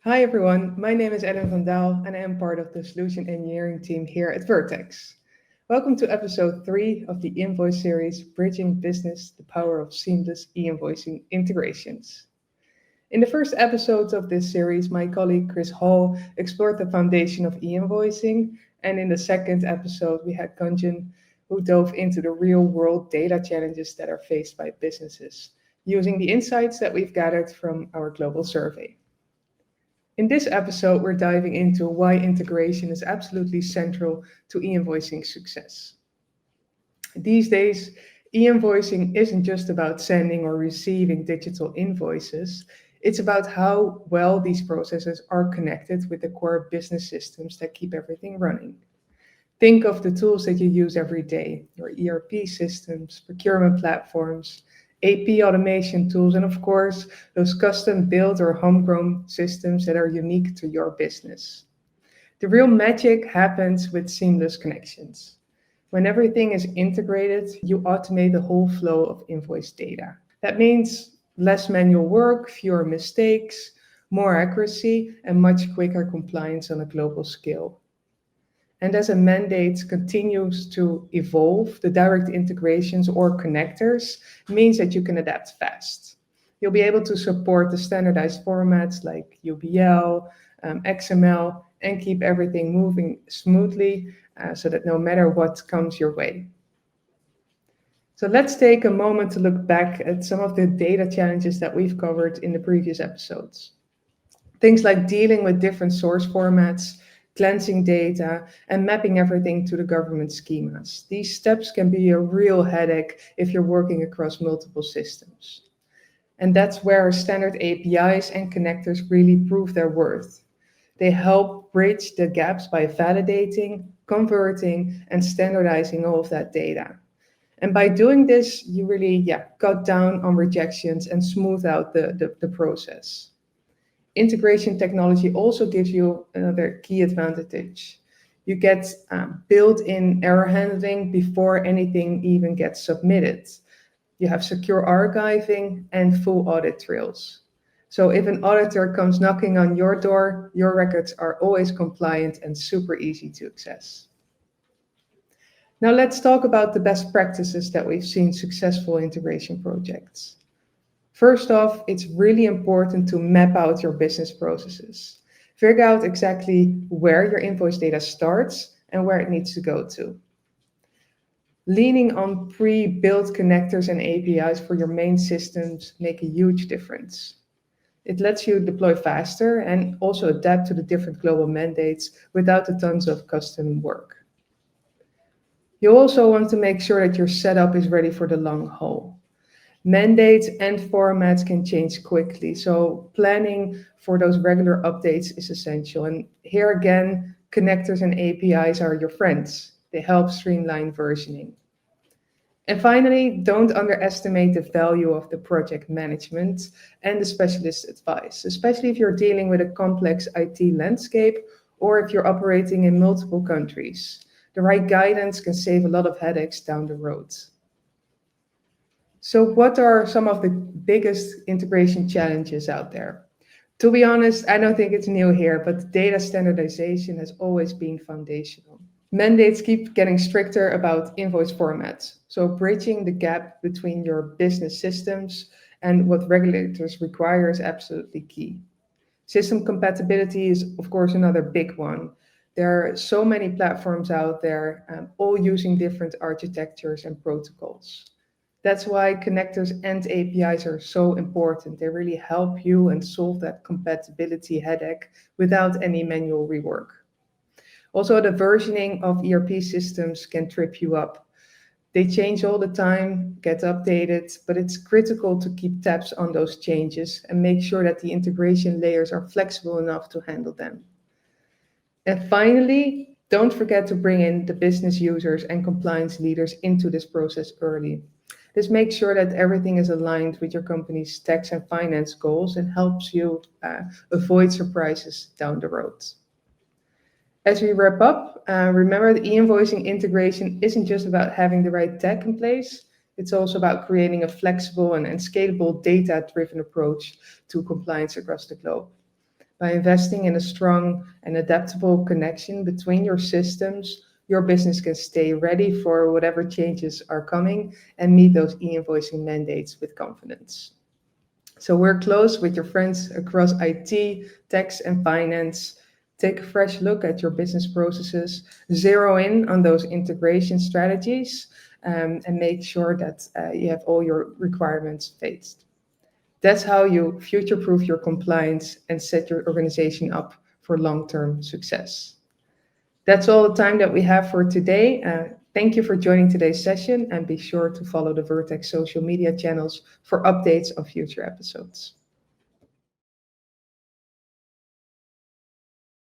Hi everyone, my name is Ellen van Daal and I am part of the solution engineering team here at Vertex. Welcome to episode 3 of the Invoice series, Bridging Business, the Power of Seamless E-Invoicing Integrations. In the first episodes of this series, my colleague Chris Hall explored the foundation of e-invoicing, and in the second episode, we had Gunjan, who dove into the real-world data challenges that are faced by businesses, using the insights that we've gathered from our global survey. In this episode, we're diving into why integration is absolutely central to e-invoicing success. These days, e-invoicing isn't just about sending or receiving digital invoices, it's about how well these processes are connected with the core business systems that keep everything running. Think of the tools that you use every day, your ERP systems, procurement platforms, AP automation tools, and of course, those custom built or homegrown systems that are unique to your business. The real magic happens with seamless connections. When everything is integrated, you automate the whole flow of invoice data. That means less manual work, fewer mistakes, more accuracy, and much quicker compliance on a global scale. And as a mandate continues to evolve, the direct integrations or connectors means that you can adapt fast. You'll be able to support the standardized formats like UBL, XML, and keep everything moving smoothly so that no matter what comes your way. So let's take a moment to look back at some of the data challenges that we've covered in the previous episodes. Things like dealing with different source formats, cleansing data, and mapping everything to the government schemas. These steps can be a real headache if you're working across multiple systems. And that's where standard APIs and connectors really prove their worth. They help bridge the gaps by validating, converting, and standardizing all of that data. And by doing this, you really cut down on rejections and smooth out the process. Integration technology also gives you another key advantage. You get built-in error handling before anything even gets submitted. You have secure archiving and full audit trails. So if an auditor comes knocking on your door, your records are always compliant and super easy to access. Now let's talk about the best practices that we've seen successful integration projects. First off, it's really important to map out your business processes. Figure out exactly where your invoice data starts and where it needs to go to. Leaning on pre-built connectors and APIs for your main systems make a huge difference. It lets you deploy faster and also adapt to the different global mandates without the tons of custom work. You also want to make sure that your setup is ready for the long haul. Mandates and formats can change quickly, so planning for those regular updates is essential. And here again, connectors and APIs are your friends. They help streamline versioning. And finally, don't underestimate the value of the project management and the specialist advice, especially if you're dealing with a complex IT landscape or if you're operating in multiple countries. The right guidance can save a lot of headaches down the road. So, what are some of the biggest integration challenges out there? To be honest, I don't think it's new here, but data standardization has always been foundational. Mandates keep getting stricter about invoice formats, so bridging the gap between your business systems and what regulators require is absolutely key. System compatibility is, of course, another big one. There are so many platforms out there, all using different architectures and protocols. That's why connectors and APIs are so important. They really help you and solve that compatibility headache without any manual rework. Also, the versioning of ERP systems can trip you up. They change all the time, get updated, but it's critical to keep tabs on those changes and make sure that the integration layers are flexible enough to handle them. And finally, don't forget to bring in the business users and compliance leaders into this process early. This makes sure that everything is aligned with your company's tax and finance goals and helps you avoid surprises down the road. As we wrap up, remember that e-invoicing integration isn't just about having the right tech in place, it's also about creating a flexible and scalable data-driven approach to compliance across the globe. By investing in a strong and adaptable connection between your systems, your business can stay ready for whatever changes are coming and meet those e-invoicing mandates with confidence. So work close with your friends across IT, tax, and finance. Take a fresh look at your business processes, zero in on those integration strategies, and make sure that you have all your requirements faced. That's how you future proof your compliance and set your organization up for long term success. That's all the time that we have for today. Thank you for joining today's session and be sure to follow the Vertex social media channels for updates on future episodes.